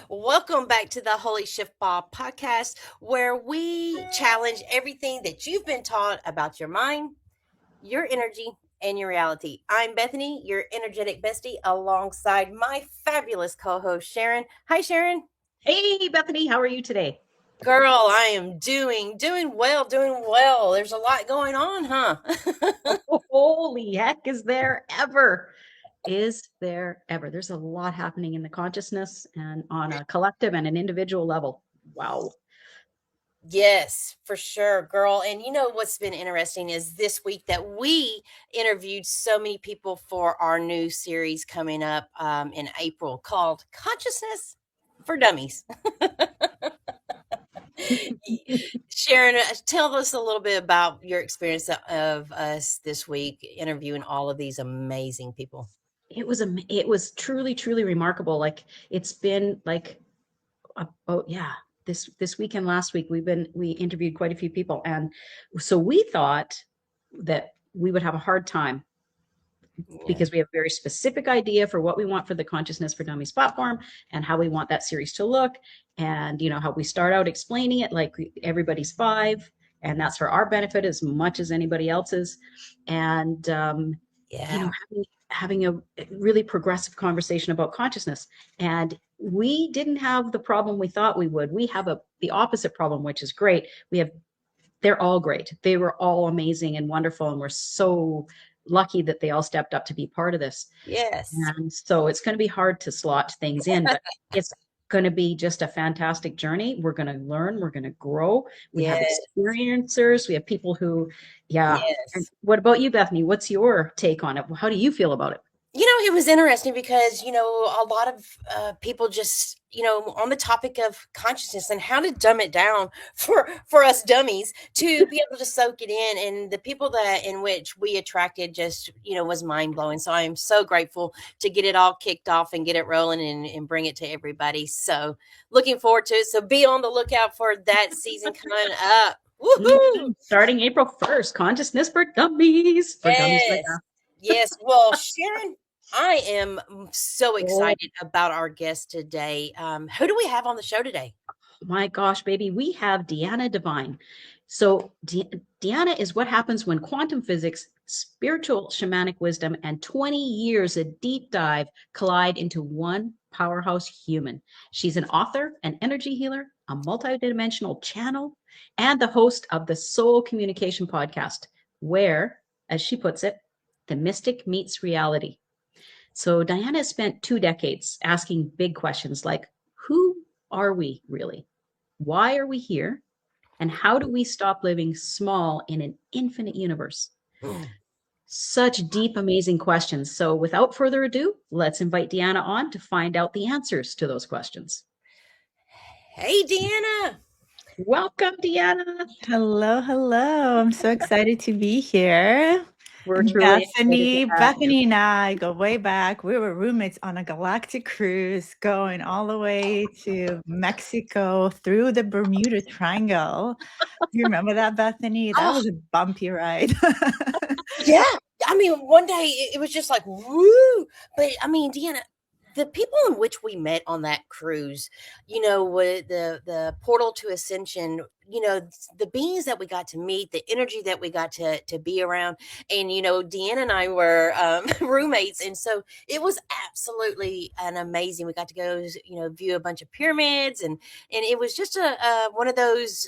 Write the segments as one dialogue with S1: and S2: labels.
S1: Welcome back to the Holy Shiftball podcast, where we challenge everything that you've been taught about your mind, your energy, and your reality. I'm Bethany, your energetic bestie, alongside my fabulous co host, Sharon. Hi, Sharon.
S2: Hey, Bethany, how are you today?
S1: Girl, I am doing well. There's a lot going on, huh?
S2: Holy heck, is there ever? Is there ever? There's a lot happening in the consciousness and on a collective and an individual level. Wow.
S1: Yes, for sure, girl. And you know what's been interesting is this week that we interviewed so many people for our new series coming up in April called Consciousness for Dummies. Sharon, tell us a little bit about your experience of us this week interviewing all of these amazing people.
S2: It was truly, truly remarkable. Like it's been like yeah, this weekend last week we interviewed quite a few people, and so we thought that we would have a hard time
S1: Yeah.
S2: because we have a very specific idea for what we want for the Consciousness for Dummies platform and how we want that series to look. And, how we start out explaining it like everybody's five, and that's for our benefit as much as anybody else's. And,
S1: Yeah.
S2: having a really progressive conversation about consciousness. And we didn't have the problem we thought we would. We have the opposite problem, which is great. They're all great. They were all amazing and wonderful, and we're so lucky that they all stepped up to be part of this.
S1: Yes.
S2: And so it's going to be hard to slot things in, but it's going to be just a fantastic journey. We're going to learn, we're going to grow. We have
S1: Yes.
S2: experiencers, we have people who, yeah. And
S1: Yes.
S2: what about you, Bethany? What's your take on it? How do you feel about it?
S1: It was interesting because, a lot of people just, on the topic of consciousness and how to dumb it down for us dummies to be able to soak it in. And the people that in which we attracted just, was mind blowing. So I am so grateful to get it all kicked off and get it rolling and bring it to everybody. So looking forward to it. So be on the lookout for that season coming up. Woohoo!
S2: Starting April 1st, Consciousness for Dummies. For dummies like
S1: Yes. Yes. Well, Sharon, I am so
S2: us.
S1: excited about our guest today. Who do we have on the show today?
S2: My gosh, baby, we have MaAra Divine. So Deanna is what happens when quantum physics, spiritual shamanic wisdom, and 20 years of deep dive collide into one powerhouse human. She's an author, an energy healer, a multidimensional channel, and the host of the Soul Communication podcast, where, as she puts it, the mystic meets reality. So Diana spent 2 decades asking big questions like, who are we really? Why are we here? And how do we stop living small in an infinite universe? Such deep, amazing questions. So without further ado, let's invite Deanna on to find out the answers to those questions.
S1: Hey, Deanna.
S2: Welcome, Deanna.
S3: Hello, hello. I'm so excited to be here.
S2: We're truly excited to have you.
S3: Bethany and I go way back. We were roommates on a galactic cruise going all the way to Mexico through the Bermuda Triangle. Do you remember that, Bethany? That was a bumpy ride.
S1: Yeah. I mean, one day it was just like, woo. But I mean, Deanna, the people in which we met on that cruise, with the portal to ascension, the beings that we got to meet, the energy that we got to be around, and Deanna and I were roommates, and so it was absolutely an amazing. We got to go, view a bunch of pyramids, and it was just a one of those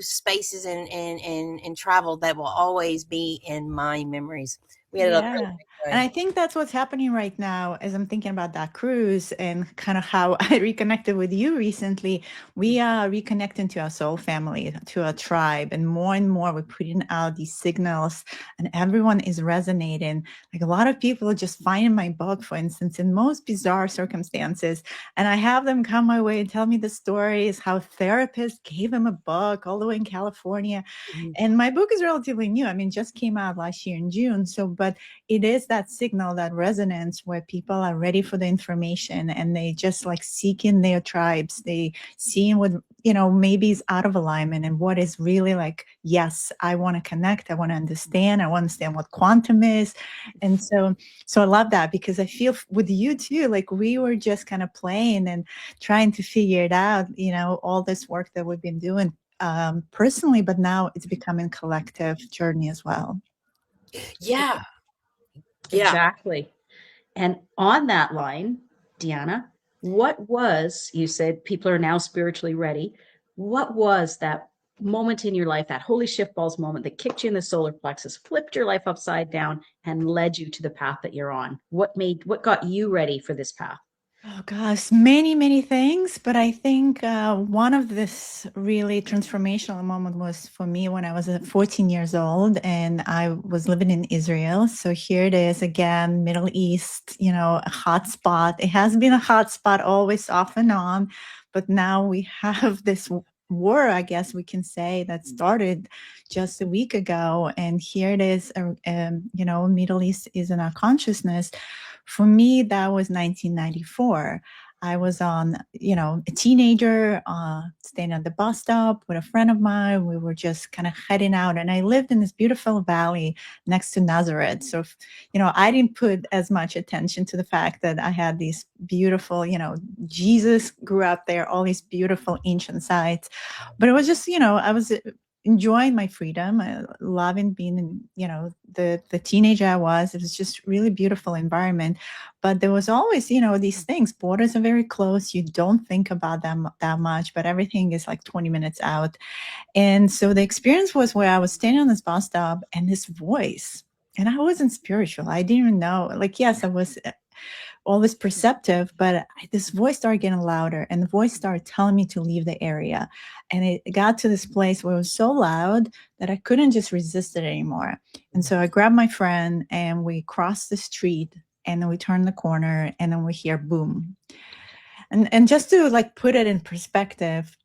S1: spaces and travel that will always be in my memories. We had a really
S3: Yeah.
S1: great
S3: And
S1: time.
S3: I think that's what's happening right now as I'm thinking about that cruise and kind of how I reconnected with you recently. We are reconnecting to our soul family, to our tribe, and more we're putting out these signals and everyone is resonating. Like a lot of people are just finding my book, for instance, in most bizarre circumstances. And I have them come my way and tell me the stories, how therapists gave them a book all the way in California.
S1: Mhm.
S3: And my book is relatively new. I mean, just came out last year in June. So, but it is that signal, that resonance where people are ready for the information and they just like seek in their tribes. They seeing what, maybe is out of alignment and what is really like, yes, I want to connect. I want to understand. I want to understand what quantum is. And so I love that, because I feel with you too, like we were just kind of playing and trying to figure it out, all this work that we've been doing personally, but now it's becoming collective journey as well.
S1: Yeah.
S2: Exactly. And on that line, Deanna, you said people are now spiritually ready. What was that moment in your life, that holy Shiftballs moment that kicked you in the solar plexus, flipped your life upside down and led you to the path that you're on? What got you ready for this path?
S3: Oh gosh, many, many things. But I think one of this really transformational moment was for me when I was 14 years old and I was living in Israel. So here it is again, Middle East, a hot spot. It has been a hot spot always off and on, but now we have this war, I guess we can say, that started just a week ago. And here it is, Middle East is in our consciousness. For me, that was 1994. I was a teenager, staying at the bus stop with a friend of mine. We were just kind of heading out, and I lived in this beautiful valley next to Nazareth. So, I didn't put as much attention to the fact that I had these beautiful, Jesus grew up there, all these beautiful ancient sites. But it was just, I was enjoying my freedom, loving being the teenager I was. It was just really beautiful environment. But there was always, these things. Borders are very close. You don't think about them that much, but everything is like 20 minutes out. And so the experience was where I was standing on this bus stop and this voice, and I wasn't spiritual. I didn't even know, like, yes, I was always perceptive, but this voice started getting louder and the voice started telling me to leave the area. And it got to this place where it was so loud that I couldn't just resist it anymore. And so I grabbed my friend and we crossed the street, and then we turned the corner, and then we hear boom. And just to like put it in perspective,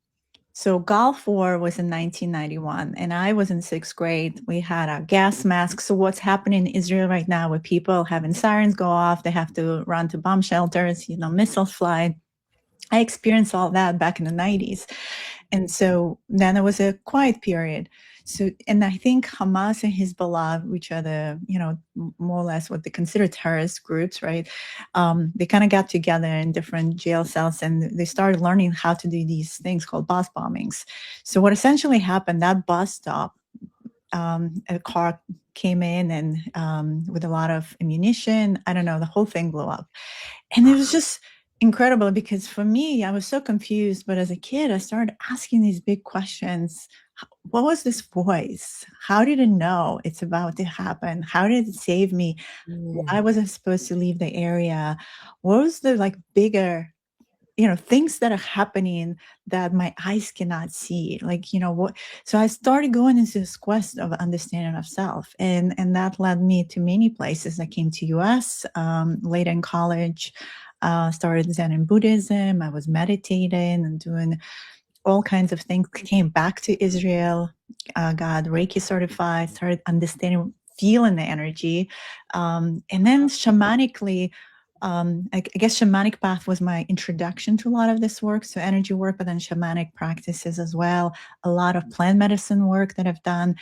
S3: so Gulf War was in 1991, and I was in 6th grade. We had a gas mask. So what's happening in Israel right now with people having sirens go off, they have to run to bomb shelters, missiles fly. I experienced all that back in the 90s. And so then there was a quiet period. So, and I think Hamas and Hezbollah, which are the, more or less what they consider terrorist groups, right? They kind of got together in different jail cells and they started learning how to do these things called bus bombings. So what essentially happened, that bus stop, a car came in and with a lot of ammunition, I don't know, the whole thing blew up. And it was just incredible because for me, I was so confused. But as a kid, I started asking these big questions. What was this voice? How did it know it's about to happen? How did it save me? Why was I supposed to leave the area? What was the like bigger, things that are happening that my eyes cannot see? Like, what? So I started going into this quest of understanding of self. And that led me to many places. I came to US later in college, started Zen and Buddhism. I was meditating and doing all kinds of things, came back to Israel, got Reiki certified, started understanding, feeling the energy. And then shamanically, I guess shamanic path was my introduction to a lot of this work. So energy work, but then shamanic practices as well. A lot of plant medicine work that I've done.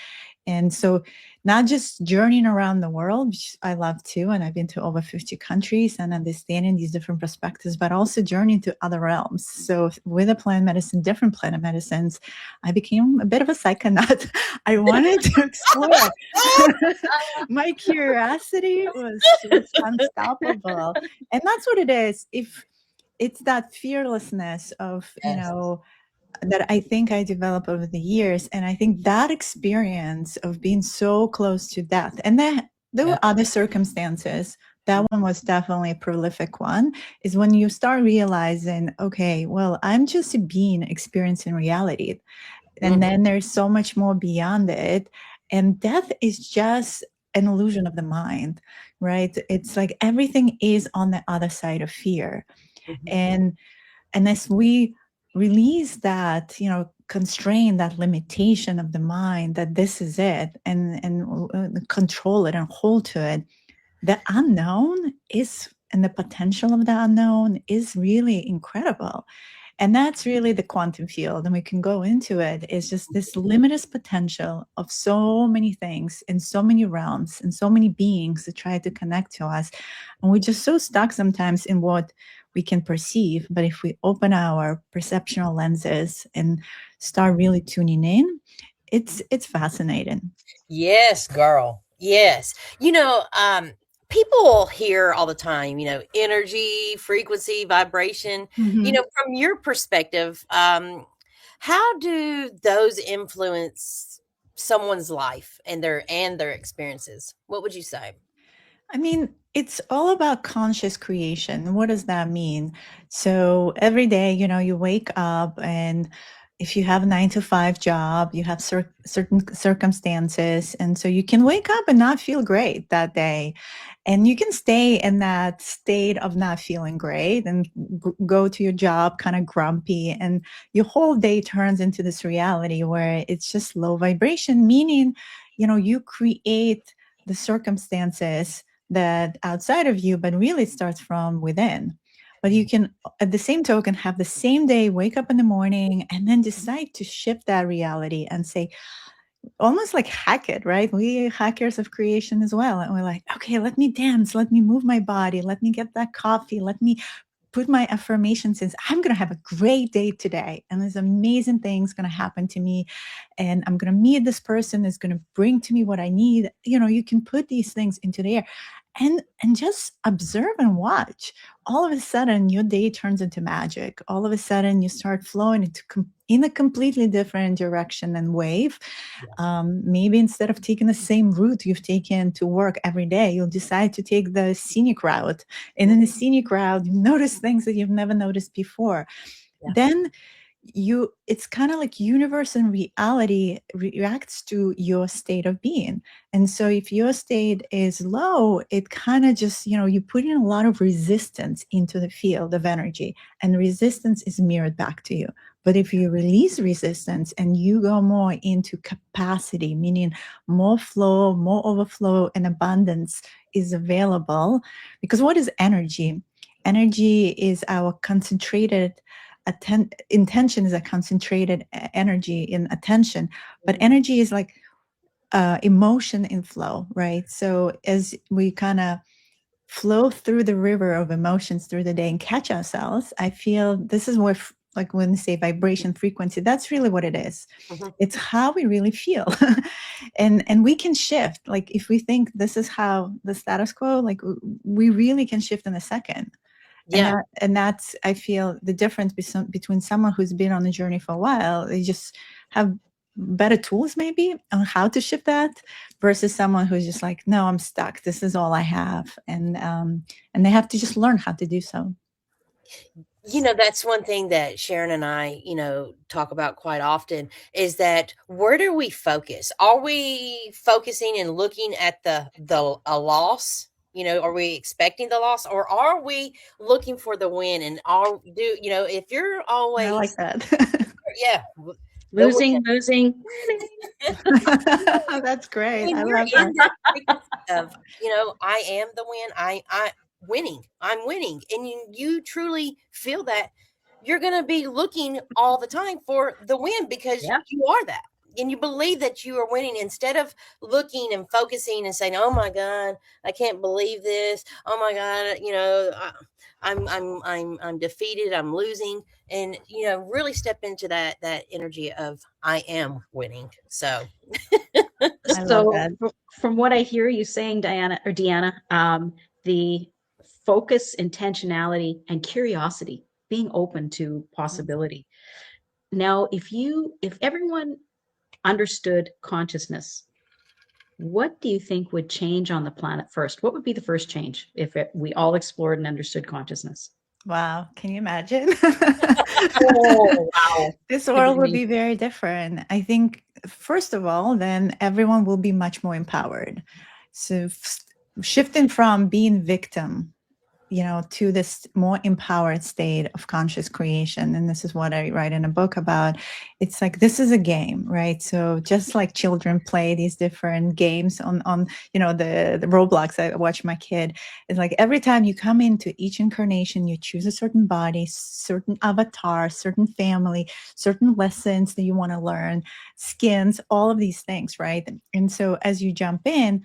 S3: And so not just journeying around the world, which I love too, and I've been to over 50 countries and understanding these different perspectives, but also journeying to other realms. So with the plant medicine, different plant medicines, I became a bit of a psychonaut. I wanted to explore. My curiosity was just unstoppable. And that's what it is. If it's that fearlessness of, that I think I developed over the years. And I think that experience of being so close to death, and then there were other circumstances. That one was definitely a prolific one, is when you start realizing, okay, well, I'm just a being experiencing reality. And then there's so much more beyond it. And death is just an illusion of the mind, right? It's like everything is on the other side of fear. And as we release that, constrain that limitation of the mind, that this is it, and control it and hold to it, the unknown is, and the potential of the unknown is really incredible. And that's really the quantum field. And we can go into it. It's just this limitless potential of so many things in so many realms and so many beings that try to connect to us. And we're just so stuck sometimes in what we can perceive. But if we open our perceptual lenses and start really tuning in, it's fascinating.
S1: Yes, girl. Yes. People hear all the time, energy, frequency, vibration.
S3: Mhm.
S1: From your perspective, how do those influence someone's life and their experiences? What would you say?
S3: I mean, it's all about conscious creation. What does that mean? So every day, you wake up, and if you have a 9 to 5 job, you have certain circumstances. And so you can wake up and not feel great that day. And you can stay in that state of not feeling great and go to your job kind of grumpy. And your whole day turns into this reality where it's just low vibration, meaning, you create the circumstances that outside of you, but really it starts from within. But you can, at the same token, have the same day, wake up in the morning, and then decide to shift that reality and say, almost like hack it, right? We hackers of creation as well. And we're like, okay, let me dance, let me move my body, let me get that coffee, let me put my affirmations in. I'm going to have a great day today. And there's amazing things going to happen to me. And I'm going to meet this person that's going to bring to me what I need. You can put these things into the air and just observe and watch. All of a sudden, your day turns into magic. All of a sudden, you start flowing in a completely different direction and wave. Maybe instead of taking the same route you've taken to work every day, you'll decide to take the scenic route. And in the scenic route, you notice things that you've never noticed before.
S1: Yeah.
S3: Then it's kind of like universe and reality reacts to your state of being. And so if your state is low, it kind of just, you put in a lot of resistance into the field of energy, and resistance is mirrored back to you. But if you release resistance and you go more into capacity, meaning more flow, more overflow, and abundance is available. Because what is energy? Energy is our concentrated intention, is a concentrated energy in attention, but energy is like emotion in flow, right? So as we kind of flow through the river of emotions through the day and catch ourselves, I feel this is where, like when they say vibration, frequency, that's really what it is.
S1: Mhm.
S3: It's how we really feel. and we can shift. Like if we think this is how the status quo, like we really can shift in a second.
S1: Yeah.
S3: And that's, I feel, the difference between someone who's been on the journey for a while, they just have better tools maybe on how to shift that, versus someone who's just like, no, I'm stuck. This is all I have. And they have to just learn how to do so.
S1: That's one thing that Sharon and I, talk about quite often, is that where do we focus? Are we focusing and looking at a loss? Are we expecting the loss, or are we looking for the win? And if you're
S3: I like
S1: always,
S3: that.
S1: yeah, the win.
S2: Losing.
S3: That's great.
S1: When
S3: I
S1: you're
S3: love
S1: in
S3: that.
S1: that frequency of, I am the win, I winning, I'm winning, and you truly feel that, you're gonna be looking all the time for the win, because
S2: Yeah.
S1: you are that. And you believe that you are winning, instead of looking and focusing and saying, "Oh my God, I can't believe this. Oh my God, I'm defeated. I'm losing." And really step into that energy of I am winning. So
S3: I love
S2: So
S3: that.
S2: from what I hear you saying, Diana or Deanna, the focus, intentionality, and curiosity, being open to possibility. Now, if everyone understood consciousness, what do you think would change on the planet first? What would be the first change if we all explored and understood consciousness?
S3: Wow. Can you imagine?
S2: Oh, wow.
S3: This
S2: Give it
S3: world
S2: to
S3: would
S2: me.
S3: be very different. I think, first of all, then everyone will be much more empowered. So shifting from being victim to this more empowered state of conscious creation. And this is what I write in a book about. It's like, this is a game, right? So just like children play these different games on the Roblox, I watch my kid. It's like every time you come into each incarnation, you choose a certain body, certain avatar, certain family, certain lessons that you want to learn, skins, all of these things, right? And so as you jump in,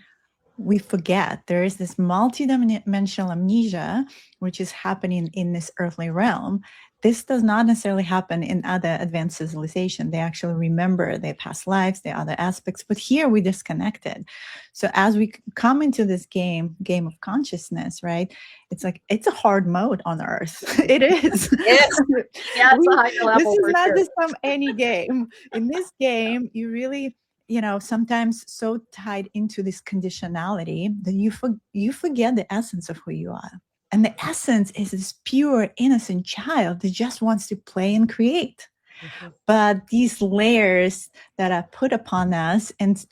S3: we forget there is this multidimensional amnesia, which is happening in this earthly realm. This does not necessarily happen in other advanced civilization. They actually remember their past lives, their other aspects, but here we disconnected. So as we come into this game of consciousness, right? It's like, it's a hard mode on Earth. It is.
S1: Yes.
S2: Yeah, it's a higher level.
S3: This is
S2: for
S3: not
S2: sure.
S3: just any game. In this game, you really, sometimes so tied into this conditionality that you forget the essence of who you are. And the essence is this pure, innocent child that just wants to play and create.
S1: Mm-hmm.
S3: But these layers that are put upon us, and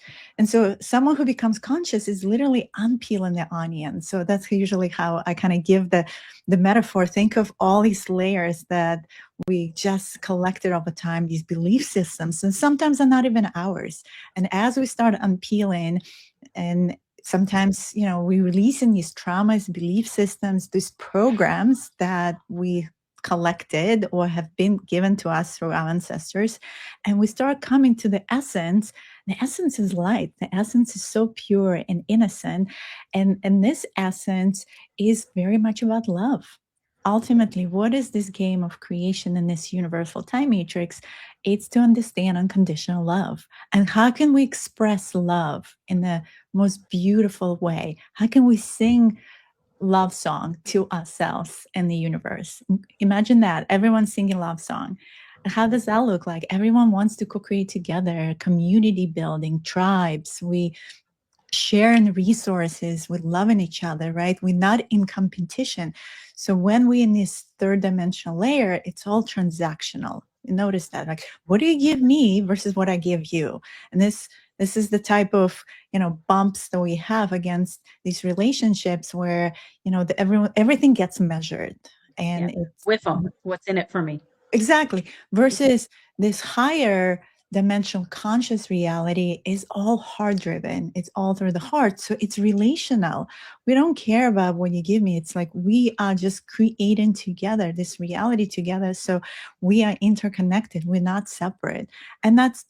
S3: so someone who becomes conscious is literally unpeeling the onion. So that's usually how I kind of give the metaphor. Think of all these layers that we just collected over time, these belief systems, and sometimes are not even ours. And as we start unpeeling, and sometimes, we release in these traumas, belief systems, these programs that we collected or have been given to us through our ancestors, and we start coming to the essence. The essence is light. The essence is so pure and innocent, and this essence is very much about love. Ultimately, what is this game of creation in this universal time matrix? It's to understand unconditional love. And how can we express love in the most beautiful way? How can we sing love song to ourselves and the universe? Imagine that, everyone singing love song. How does that look like? Everyone wants to co-create together, community building, tribes. We sharing resources, with loving each other, right? We're not in competition. So when we're in this third dimensional layer, it's all transactional. You notice that, like, what do you give me versus what I give you? And this is the type of bumps that we have against these relationships where everything gets measured, and it's
S2: With them, what's in it for me?
S3: exactly, versus this higher dimensional conscious reality is all heart driven. It's all through the heart. So it's relational. We don't care about what you give me. It's like we are just creating together this reality together. So we are interconnected. We're not separate. And that's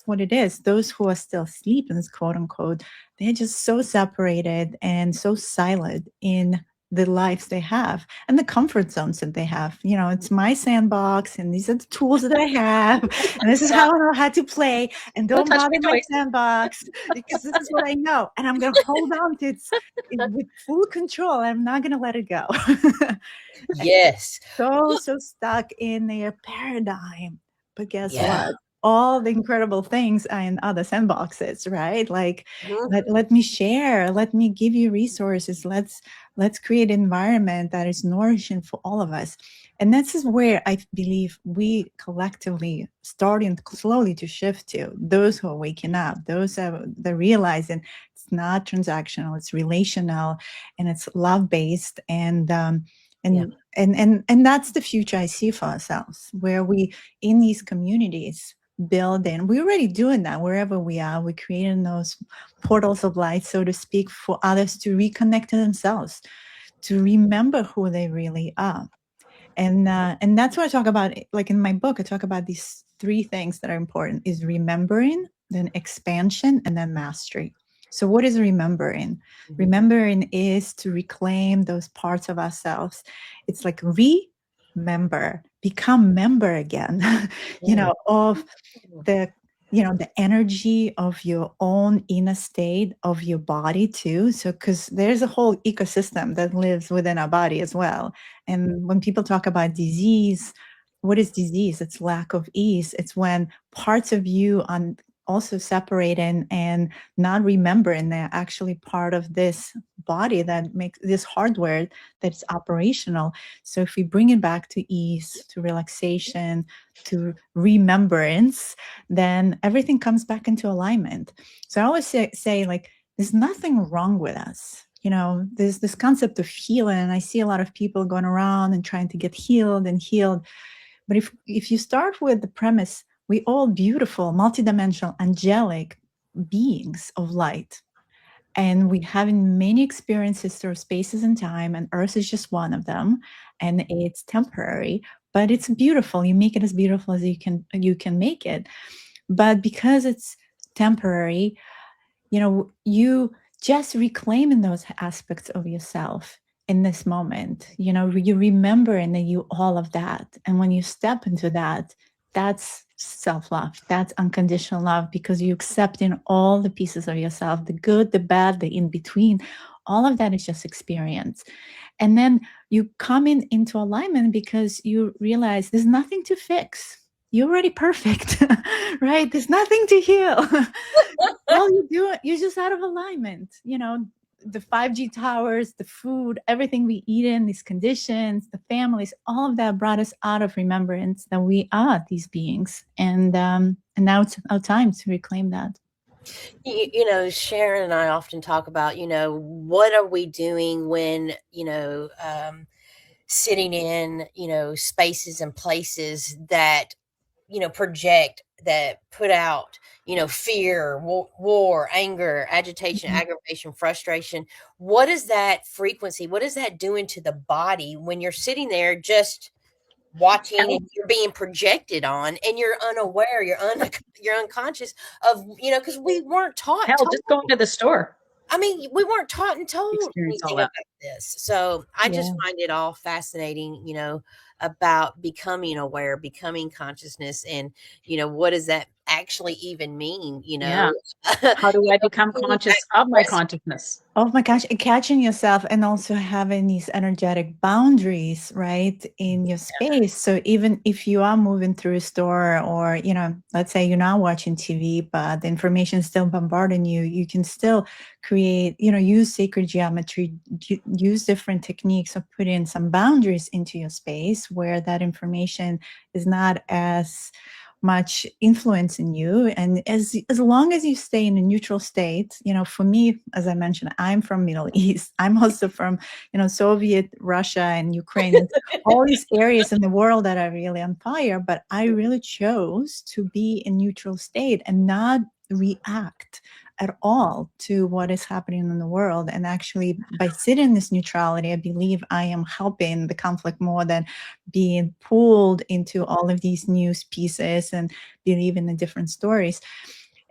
S3: what it is. Those who are still sleeping, quote unquote, they're just so separated and so silent in the lives they have and the comfort zones that they have. It's my sandbox, and these are the tools that I have, and this is how I know how to play, and don't
S2: touch
S3: bother
S2: my
S3: my
S2: toys.
S3: sandbox, because this is what I know, and I'm going to hold on to it with full control. I'm not going to let it go.
S1: Yes.
S3: so stuck in their paradigm. But guess
S1: Yeah.
S3: what? All the incredible things are in other sandboxes, right? Like,
S1: Mhm.
S3: let me share, let me give you resources. Let's create an environment that is nourishing for all of us. And this is where I believe we collectively starting slowly to shift to. Those who are waking up, those that are realizing it's not transactional, it's relational, and it's love-based, and that's the future I see for ourselves, where we, in these communities, build in. We're already doing that wherever we are. We're creating those portals of light, so to speak, for others to reconnect to themselves, to remember who they really are. And that's what I talk about. Like in my book, I talk about these three things that are important: is remembering, then expansion, and then mastery. So what is remembering?
S1: Mm-hmm.
S3: Remembering is to reclaim those parts of ourselves. It's like remember, become member again, of the the energy of your own inner state, of your body too. So because there's a whole ecosystem that lives within our body as well. And when people talk about disease, what is disease? It's lack of ease. It's when parts of you are also separating and not remembering they're actually part of this body that makes this hardware that's operational. So if we bring it back to ease, to relaxation, to remembrance, then everything comes back into alignment. So I always say like, there's nothing wrong with us. there's this concept of healing, and I see a lot of people going around and trying to get healed and healed. But if you start with the premise, we all beautiful, multidimensional, angelic beings of light. And we having many experiences through spaces and time, and Earth is just one of them. And it's temporary, but it's beautiful. You make it as beautiful as you can make it. But because it's temporary, you just reclaiming those aspects of yourself in this moment. You remember and then you all of that. And when you step into that, that's self-love. That's unconditional love, because you accept in all the pieces of yourself, the good, the bad, the in between. All of that is just experience. And then you come into alignment because you realize there's nothing to fix. You're already perfect, right? There's nothing to heal. All you do, you're just out of alignment. The 5G towers, the food, everything we eat in, these conditions, the families, all of that brought us out of remembrance that we are these beings. And now it's our time to reclaim that.
S1: Sharon and I often talk about, what are we doing when, sitting in, spaces and places that, project, that put out, fear, war, anger, agitation, aggravation, frustration. What is that frequency? What is that doing to the body when you're sitting there just watching and you're being projected on and you're unaware, you're unconscious of, because we weren't taught.
S2: Just going to the store.
S1: I mean, we weren't taught and told
S2: Experience all
S1: anything
S2: that.
S1: about this. So I just find it all fascinating, about becoming aware, becoming consciousness, and, what does that actually even mean,
S2: Yeah. How do I become conscious of my consciousness?
S3: Oh my gosh, catching yourself and also having these energetic boundaries, right, in your space. So even if you are moving through a store, or, let's say you're not watching TV, but the information is still bombarding you, you can still create, use sacred geometry, use different techniques of putting some boundaries into your space where that information is not as much influence in you. And as long as you stay in a neutral state, for me, as I mentioned, I'm from Middle East. I'm also from, Soviet Russia and Ukraine, all these areas in the world that are really on fire. But I really chose to be in neutral state and not react at all to what is happening in the world. And actually, by sitting in this neutrality, I believe I am helping the conflict more than being pulled into all of these news pieces and believing in different stories.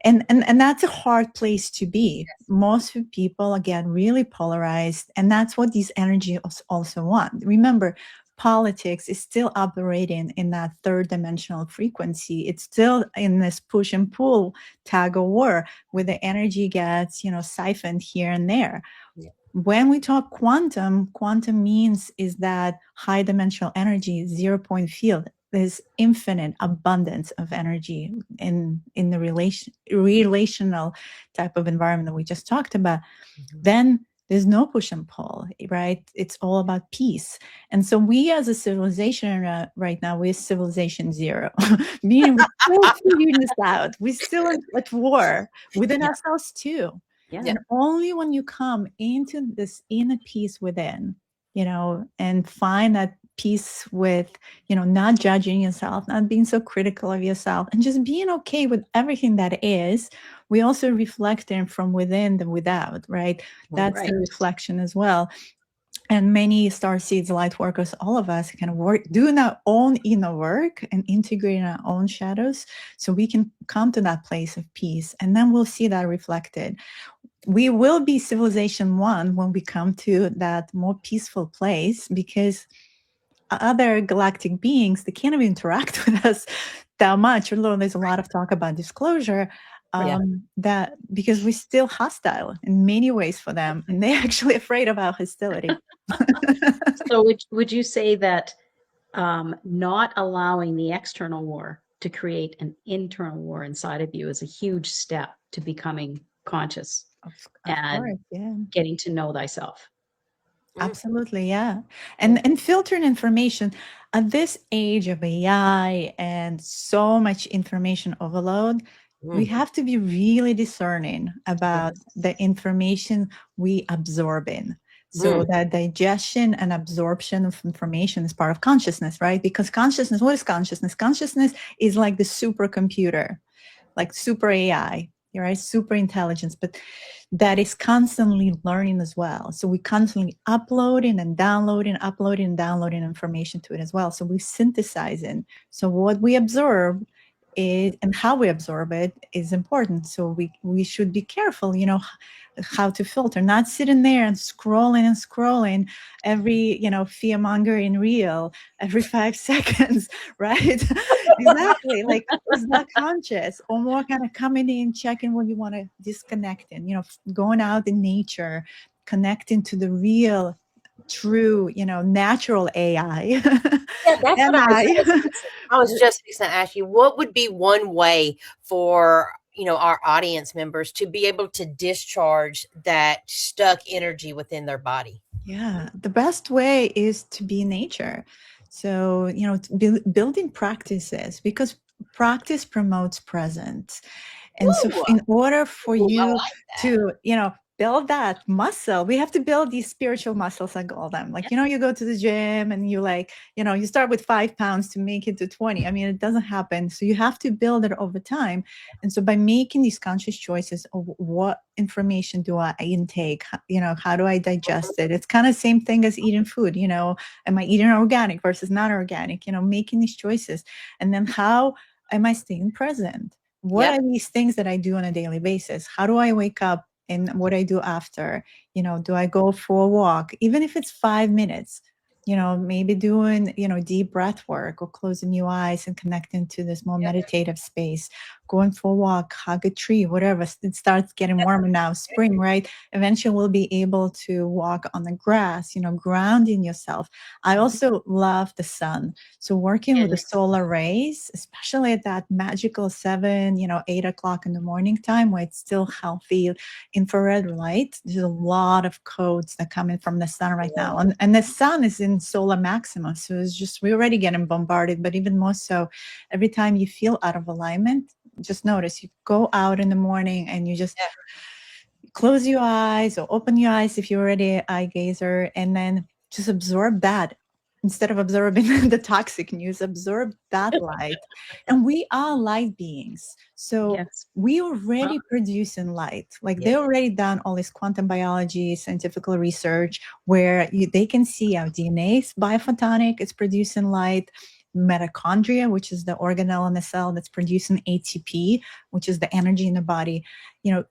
S3: And that's a hard place to be. Most people, again, really polarized. And that's what these energies also want. Remember, politics is still operating in that third dimensional frequency. It's still in this push and pull tug of war where the energy gets, siphoned here and there. Yeah. When we talk quantum means is that high dimensional energy, 0-point field. There's infinite abundance of energy in the relational type of environment that we just talked about. Mm-hmm. Then there's no push and pull, right? It's all about peace. And so we as a civilization right now, we're civilization 0. Meaning we're still figuring this out. We're still at war within ourselves too. Yeah. And only when you come into this inner peace within, and find that peace with, not judging yourself, not being so critical of yourself, and just being okay with everything that is. We also reflect it from within the without, right? That's the reflection as well. And many star seeds, light workers, all of us can work, doing our own inner work and integrating our own shadows so we can come to that place of peace. And then we'll see that reflected. We will be civilization 1 when we come to that more peaceful place, because other galactic beings, they can't even interact with us that much, although there's a lot of talk about disclosure, that because we're still hostile in many ways for them, and they're actually afraid of our hostility.
S2: So would you say that not allowing the external war to create an internal war inside of you is a huge step to becoming conscious and getting to know thyself?
S3: Absolutely, yeah. And filtering information at this age of AI and so much information overload, We have to be really discerning about the information we absorb in. So that digestion and absorption of information is part of consciousness, right? Because consciousness, what is consciousness? Consciousness is like the supercomputer, like super AI, right? Super intelligence, but that is constantly learning as well. So we constantly uploading and downloading information to it as well. So we synthesizing. So what we absorb is, and how we absorb it is important. So we should be careful, how to filter, not sitting there and scrolling every, fear mongering reel every 5 seconds, right? Exactly. Like it's not conscious, or more kind of coming in, checking what you want to disconnect in, going out in nature, connecting to the real, true, natural AI.
S1: Yeah, that's what
S3: MI.
S1: I was just fixing to ask you. What would be one way for our audience members to be able to discharge that stuck energy within their body?
S3: Yeah, the best way is to be in nature. So, building practices, because practice promotes presence. And so,
S1: Ooh,
S3: in order for
S1: ooh, I
S3: you
S1: like that.
S3: to, build that muscle, we have to build these spiritual muscles, I call them. Like, you go to the gym and you you start with 5 pounds to make it to 20. I mean, it doesn't happen. So, you have to build it over time. And so, by making these conscious choices of what information do I intake, how do I digest it? It's kind of same thing as eating food. Am I eating organic versus not organic? Making these choices. And then how am I staying present? What
S1: Yep.
S3: are these things that I do on a daily basis? How do I wake up and what I do after? Do I go for a walk? Even if it's 5 minutes, maybe doing, deep breath work or closing your eyes and connecting to this more meditative space, going for a walk, hug a tree, whatever. It starts getting warmer now, spring, right? Eventually we'll be able to walk on the grass, grounding yourself. I also love the sun. So working with the solar rays, especially at that magical 7, 8 o'clock in the morning time where it's still healthy infrared light. There's a lot of codes that come in from the sun right now. And the sun is in solar maxima. So it's just, we're already getting bombarded, but even more so, every time you feel out of alignment, just notice you go out in the morning and you just close your eyes or open your eyes if you're already an eye gazer, and then just absorb that. Instead of absorbing the toxic news, absorb that light. And we are light beings. So we already producing light. Like they already done all this quantum biology, scientific research, where they can see our DNA is biophotonic, it's producing light. Mitochondria, which is the organelle in the cell that's producing ATP, which is the energy in the body.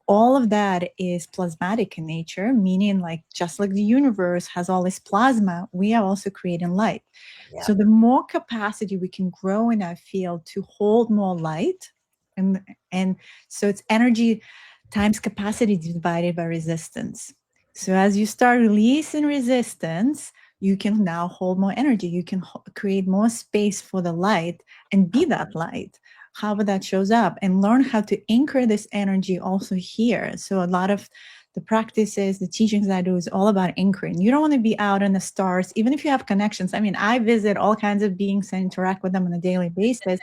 S3: All of that is plasmatic in nature, meaning just like the universe has all this plasma, we are also creating light. Yeah. So the more capacity we can grow in our field to hold more light, and so it's energy times capacity divided by resistance. So as you start releasing resistance, you can now hold more energy. You can create more space for the light and be that light. However that shows up, and learn how to anchor this energy also here. So a lot of the practices, the teachings I do is all about anchoring. You don't want to be out in the stars, even if you have connections. I mean, I visit all kinds of beings and interact with them on a daily basis.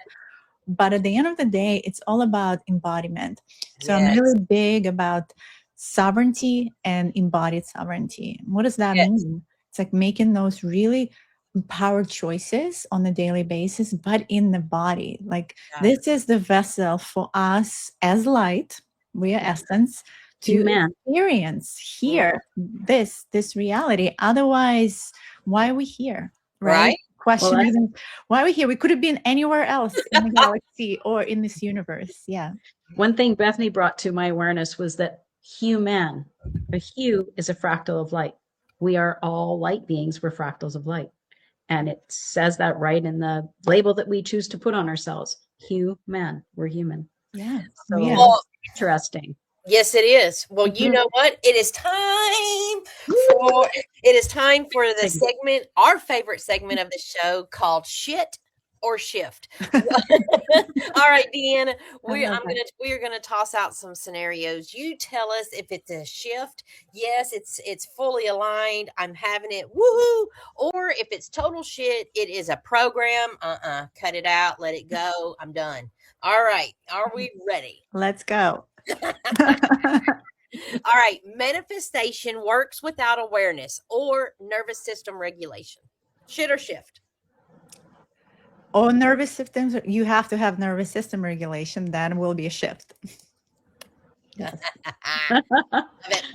S3: But at the end of the day, it's all about embodiment. So I'm really big about sovereignty and embodied sovereignty. What does that mean? It's like making those really empowered choices on a daily basis, but in the body. Like this is the vessel for us as light, we are essence, to experience here this reality. Otherwise, why are we here? Right? Question isn't why are we here? We could have been anywhere else in the galaxy or in this universe. Yeah.
S2: One thing Bethany brought to my awareness was that human, a hue is a fractal of light. We are all light beings. We're fractals of light. And it says that right in the label that we choose to put on ourselves. Human. We're human.
S3: Yeah.
S2: So interesting.
S1: Yes, it is. Well, you know what? It is time for the segment, our favorite segment of the show, called Shit or Shift. All right, Deanna, we are gonna toss out some scenarios. You tell us if it's a shift. Yes, it's fully aligned. I'm having it. Woohoo! Or if it's total shit, it is a program. Cut it out. Let it go. I'm done. All right. Are we ready?
S3: Let's go.
S1: All right. Manifestation works without awareness or nervous system regulation. Shift or shift?
S3: Oh, nervous systems, you have to have nervous system regulation, then will be a shift. Yes.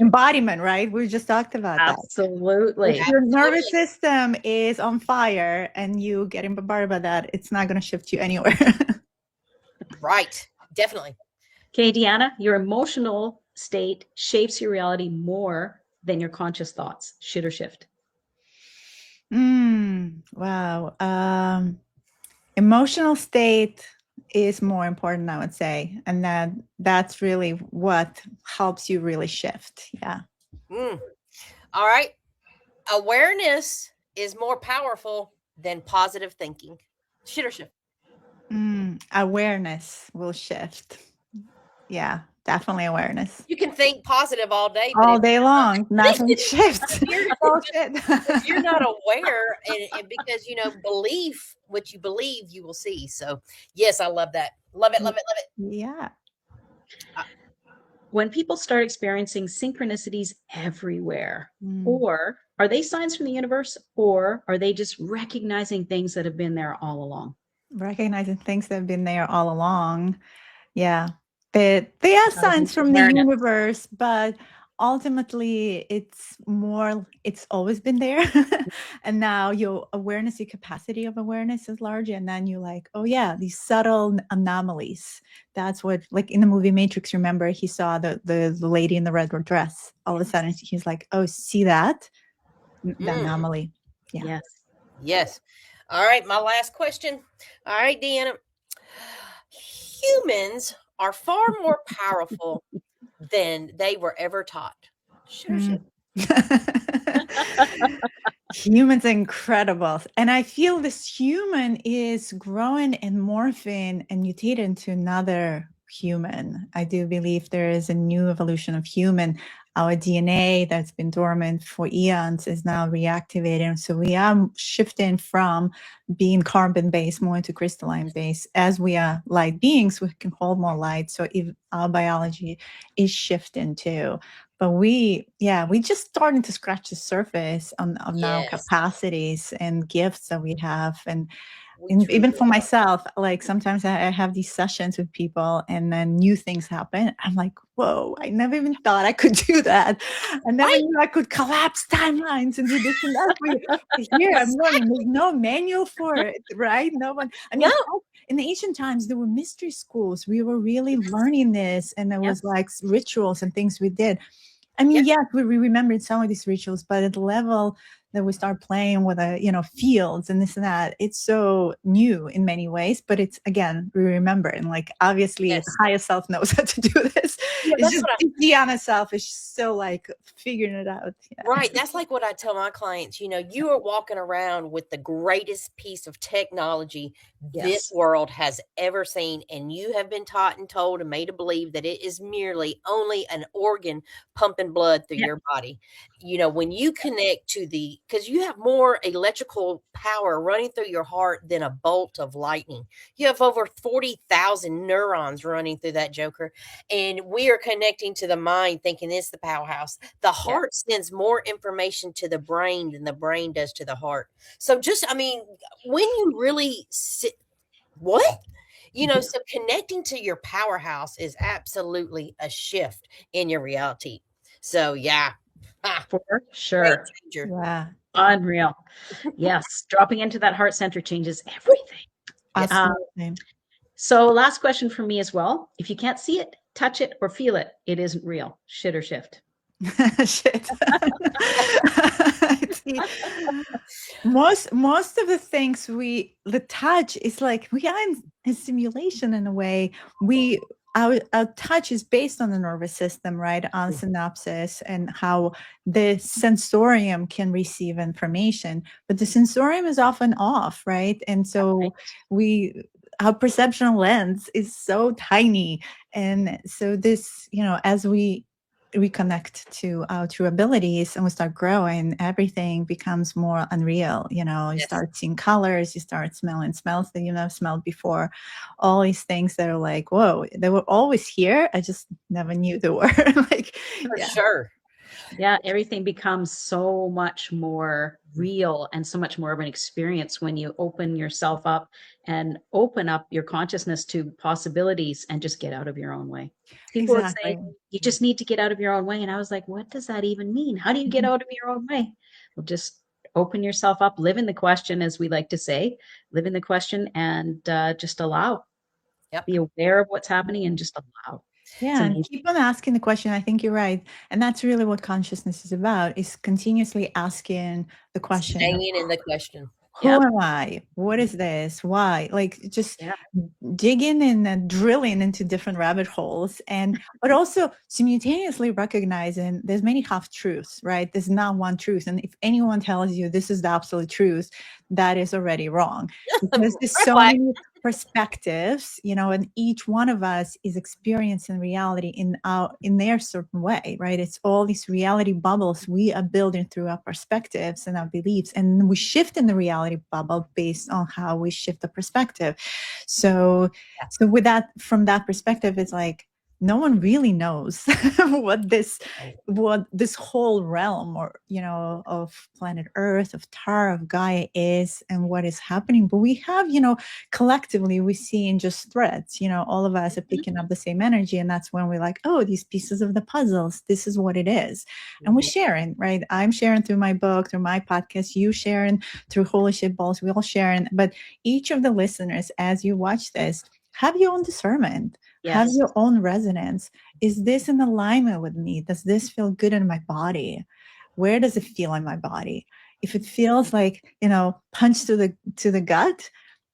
S3: Embodiment, right? We just talked about that.
S2: Absolutely.
S3: If your nervous system is on fire and you getting bombarded by that, it's not going to shift you anywhere.
S1: Right. Definitely.
S2: Okay, Deanna, your emotional state shapes your reality more than your conscious thoughts. Shift or shift?
S3: Wow. Emotional state is more important, I would say. And that's really what helps you really shift. Yeah.
S1: All right. Awareness is more powerful than positive thinking. Shift or shift?
S3: Awareness will shift. Yeah, definitely awareness.
S1: You can think positive all day, but
S3: All day long, nothing shifts.
S1: If you're not aware, and because belief, what you believe, you will see. So yes, I love that. Love it, love it, love it.
S3: Yeah.
S2: When people start experiencing synchronicities everywhere, or are they signs from the universe, or are they just recognizing things that have been there all along?
S3: Recognizing things that have been there all along. Yeah. They are signs from the universe, but ultimately it's always been there. And now your awareness, your capacity of awareness is larger. And then you're like, oh yeah, these subtle anomalies. That's what, like in the movie Matrix, remember he saw the lady in the red dress. All of a sudden he's like, oh, see that? The anomaly. Yeah.
S2: Yes.
S1: Yes. All right. My last question. All right, Deanna. Humans are far more powerful than they were ever taught. Sure.
S3: Humans are incredible. And I feel this human is growing and morphing and mutating into another human. I do believe there is a new evolution of human. Our DNA that's been dormant for eons is now reactivating. So we are shifting from being carbon-based more into crystalline-based. As we are light beings, we can hold more light. So if our biology is shifting too. But we just starting to scratch the surface of now capacities and gifts that we have. And even for myself, like sometimes I have these sessions with people and then new things happen. I'm like, whoa, I never even thought I could do that. I never knew I could collapse timelines and do this and that. Here I'm learning, there's no manual for it, right? No one, I mean, in the ancient times, there were mystery schools. We were really learning this, and there was like rituals and things we did. I mean, yes, we remembered some of these rituals, but at the level that we start playing with fields and this and that, it's so new in many ways, but it's, again, we remember. And like, obviously the higher self knows how to do this. It's just Deanna self is still like figuring it out. Yeah.
S1: Right. That's like what I tell my clients, you are walking around with the greatest piece of technology this world has ever seen. And you have been taught and told and made to believe that it is merely only an organ pumping blood through your body. When you connect to because you have more electrical power running through your heart than a bolt of lightning. You have over 40,000 neurons running through that joker. And we are connecting to the mind thinking it's the powerhouse. The heart sends more information to the brain than the brain does to the heart. So when you really sit, so connecting to your powerhouse is absolutely a shift in your reality. So yeah.
S2: For sure.
S3: Yeah.
S2: Unreal. Yes. Dropping into that heart center changes everything.
S3: Absolutely.
S2: So last question for me as well. If you can't see it, touch it, or feel it, it isn't real. Shift or shift?
S3: Shit. Most of the things the touch is like we are in a simulation in a way. Our touch is based on the nervous system, right? On synapses and how the sensorium can receive information, but the sensorium is often off, right? And so our perception lens is so tiny. And so this, as we reconnect to our true abilities and we start growing, everything becomes more unreal. You know, you
S1: Yes.
S3: start seeing colors, you start smelling smells that you never smelled before. All these things that are like, whoa, they were always here. I just never knew they were. Like,
S1: For
S3: yeah,
S1: sure.
S2: Yeah, everything becomes so much more real and so much more of an experience when you open yourself up and open up your consciousness to possibilities and just get out of your own way. People would say,
S3: exactly.
S2: you just need to get out of your own way. And I was like, what does that even mean? How do you get out of your own way? Well, just open yourself up, live in the question, as we like to say, live in the question and just allow,
S1: Yep.
S2: be aware of what's happening and just allow. It's
S3: Yeah, and
S2: amazing.
S3: keep on asking the question. I think you're right. And that's really what consciousness is about, is continuously asking the question,
S1: Staying in the question.
S3: who
S2: Yep.
S3: am I? What is this? Why? Like just
S2: Yeah.
S3: digging and drilling into different rabbit holes, and but also simultaneously recognizing there's many half truths, right? There's not one truth. And if anyone tells you this is the absolute truth, that is already wrong. Because there's
S1: Red
S3: so
S1: flag.
S3: many perspectives, you know, and each one of us is experiencing reality in their certain way, right? It's all these reality bubbles we are building through our perspectives and our beliefs, and we shift in the reality bubble based on how we shift the perspective. So with that, from that perspective, it's like no one really knows what this whole realm, or you know, of planet Earth, of Tara, of Gaia is, and what is happening. But we have, you know, collectively we see in just threads, you know, all of us are picking up the same energy, and that's when we're like, oh, these pieces of the puzzles, this is what it is. And we're sharing, right? I'm sharing through my book, through my podcast, you sharing through Holy Shiftballs, we all sharing. But each of the listeners, as you watch this, have your own discernment, have
S2: Yes.
S3: your own resonance. Is this in alignment with me? Does this feel good in my body? Where does it feel in my body? If it feels like, you know, punch to the gut,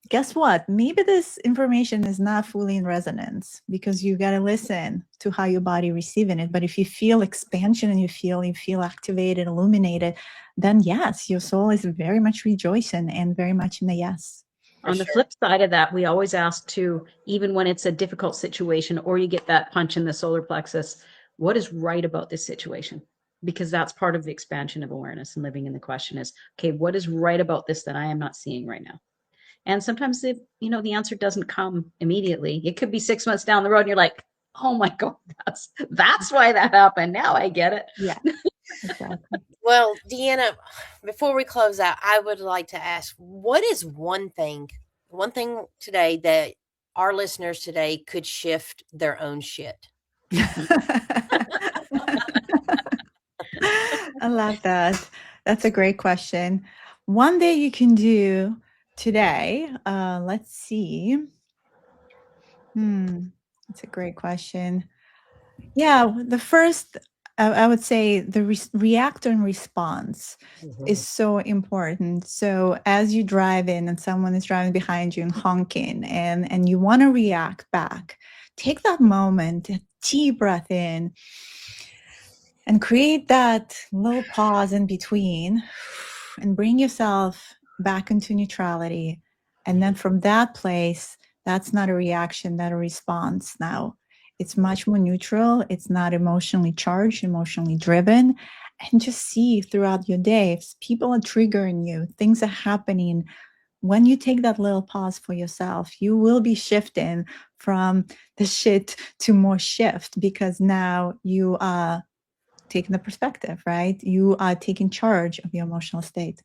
S3: guess what? Maybe this information is not fully in resonance, because you got to listen to how your body receiving it. But if you feel expansion and you feel activated, illuminated, then yes, your soul is very much rejoicing and very much in the yes.
S2: On the flip side of that, we always ask to, even when it's a difficult situation or you get that punch in the solar plexus, what is right about this situation? Because that's part of the expansion of awareness and living in the question is, okay, what is right about this that I am not seeing right now? And sometimes the answer doesn't come immediately. It could be 6 months down the road and you're like, oh my God, that's why that happened. Now I get it.
S3: Yeah, exactly.
S1: Well, Deanna, before we close out, I would like to ask, what is one thing today that our listeners today could shift their own shit?
S3: I love that. That's a great question. One day you can do today. Let's see. That's a great question. Yeah, the first, I would say the react and response is so important. So as you drive in and someone is driving behind you and honking, and you want to react back, take that moment, a deep breath in, and create that little pause in between, and bring yourself back into neutrality. And then from that place, that's not a reaction, that's a response now. It's much more neutral. It's not emotionally charged, emotionally driven. And just see throughout your day, if people are triggering you, things are happening. When you take that little pause for yourself, you will be shifting from the shit to more shift, because now you are taking the perspective, right? You are taking charge of your emotional state.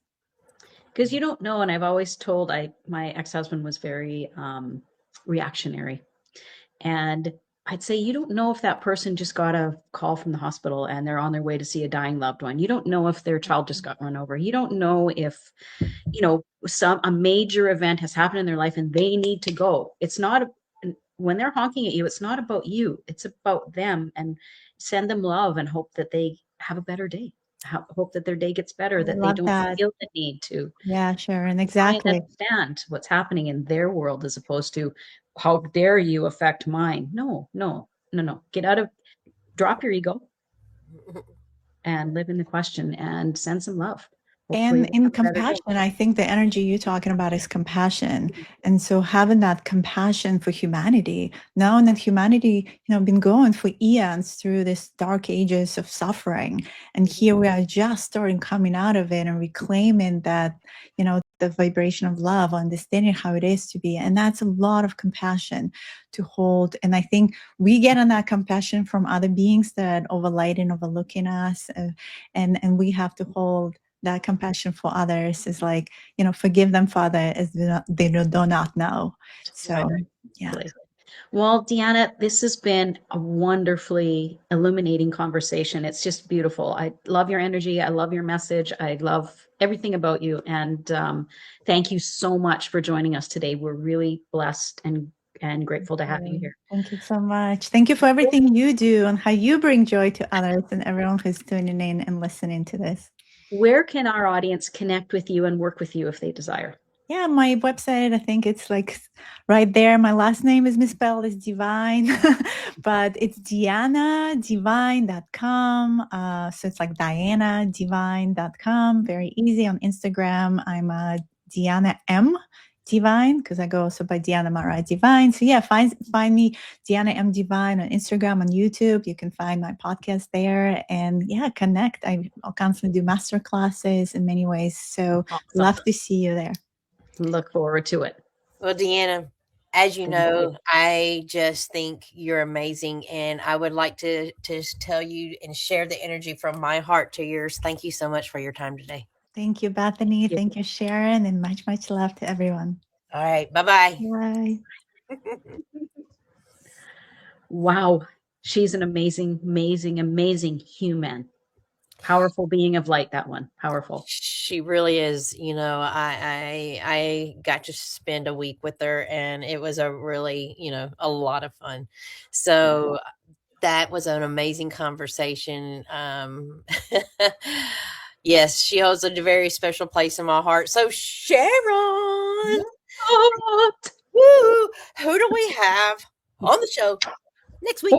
S2: Because you don't know, and I've always told, my ex-husband was very reactionary, and I'd say you don't know if that person just got a call from the hospital and they're on their way to see a dying loved one. You don't know if their child just got run over. You don't know if a major event has happened in their life and they need to go. It's not when they're honking at you, it's not about you, it's about them. And send them love and hope that they have a better day. Hope that their day gets better,
S3: I
S2: that they
S3: love
S2: don't
S3: that.
S2: feel the need to
S3: Yeah, Sharon,
S2: try and
S3: exactly.
S2: understand what's happening in their world, as opposed to how dare you affect mine. No. Drop your ego and live in the question and send some love.
S3: And
S2: Hopefully
S3: in
S2: better day.
S3: compassion, I think the energy you're talking about is compassion. And so having that compassion for humanity, knowing that humanity, been going for eons through this dark ages of suffering. And here we are just starting coming out of it and reclaiming that, the vibration of love, understanding how it is to be. And that's a lot of compassion to hold. And I think we get on that compassion from other beings that overlight and overlooking us. And we have to hold that compassion for others is like, forgive them, Father, as they do not know. So, yeah.
S2: Well, Deanna, this has been a wonderfully illuminating conversation. It's just beautiful. I love your energy. I love your message. I love everything about you. And thank you so much for joining us today. We're really blessed and grateful to have you here.
S3: Thank you so much. Thank you for everything you do and how you bring joy to others and everyone who's tuning in and listening to this.
S2: Where can our audience connect with you and work with you if they desire?
S3: Yeah, my website, I think it's like right there. My last name is misspelled, it's Devine, but it's DianaDivine.com. So it's like DianaDivine.com. Very easy. On Instagram, I'm Deanna M. Divine, because I go also by MaAra Divine. So yeah, find me, Deanna M. Divine, on Instagram, on YouTube. You can find my podcast there, and yeah, connect. I'll constantly do master classes in many ways. So
S2: Awesome.
S3: Love to see you there.
S2: Look forward to it.
S1: Well, Deanna, as you know, I just think you're amazing, and I would like to tell you and share the energy from my heart to yours. Thank you so much for your time today.
S3: Thank you, Bethany. Thank you, Sharon, and much, much love to everyone.
S1: All right. Bye-bye.
S3: Bye.
S2: Wow. She's an amazing, amazing, amazing human. Powerful being of light, that one. Powerful.
S1: She really is. I got to spend a week with her, and it was a really, a lot of fun. So that was an amazing conversation. Yes, she holds a very special place in my heart. So Sharon, woo, who do we have on the show next week?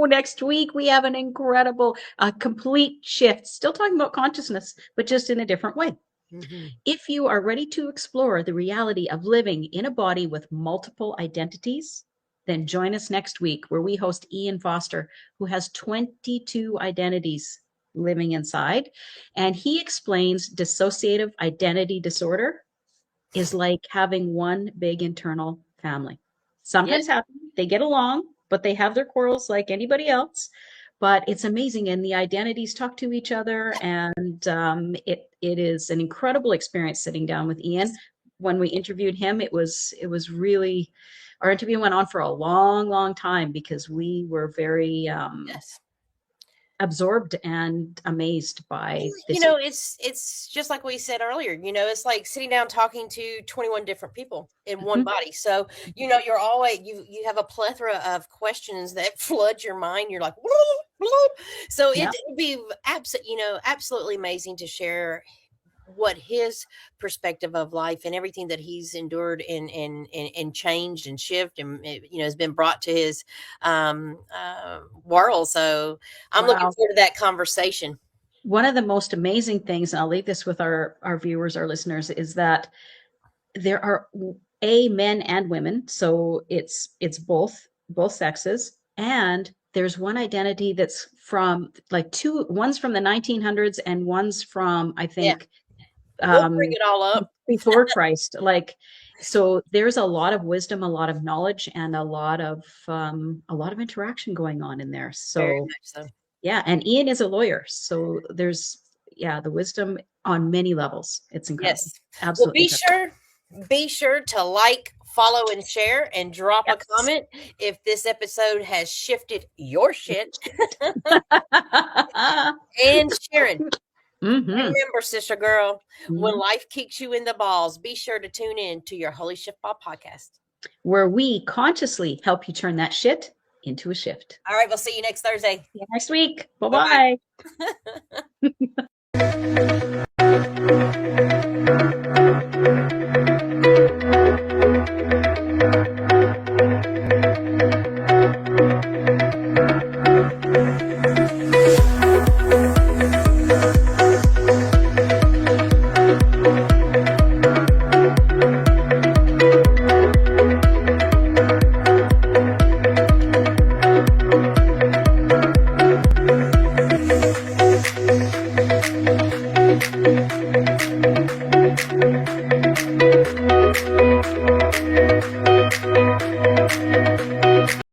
S2: Next week we have an incredible, complete shift. Still talking about consciousness, but just in a different way. Mm-hmm. If you are ready to explore the reality of living in a body with multiple identities, then join us next week where we host Ian Foster, who has 22 identities living inside. And he explains dissociative identity disorder is like having one big internal family. Sometimes happen, they get along, but they have their quarrels like anybody else. But it's amazing, and the identities talk to each other, and it is an incredible experience sitting down with Ian. When we interviewed him, it was really, our interview went on for a long, long time because we were very absorbed and amazed by this.
S1: It's just like we said earlier, it's like sitting down talking to 21 different people in one body. So you're always you have a plethora of questions that flood your mind. You're like, so it'd be absolutely amazing to share what his perspective of life and everything that he's endured and changed and shift and has been brought to his world. So I'm looking forward to that conversation.
S2: One of the most amazing things, and I'll leave this with our viewers, our listeners, is that there are men and women, so it's both sexes, and there's one identity that's from like one's from the 1900s and one's from, I think,
S1: we'll bring it all up
S2: before Christ. So there's a lot of wisdom, a lot of knowledge, and a lot of interaction going on in there. So, very much so. Yeah, and Ian is a lawyer, so there's the wisdom on many levels. It's incredible.
S1: Yes, absolutely. Well, be sure to like, follow, and share, and drop a comment if this episode has shifted your shit. And Sharon. Mm-hmm. Remember, sister girl, when life kicks you in the balls, be sure to tune in to your Holy Shiftball podcast,
S2: where we consciously help you turn that shit into a shift.
S1: All right, we'll see you next Thursday.
S2: See you next week. Bye-bye.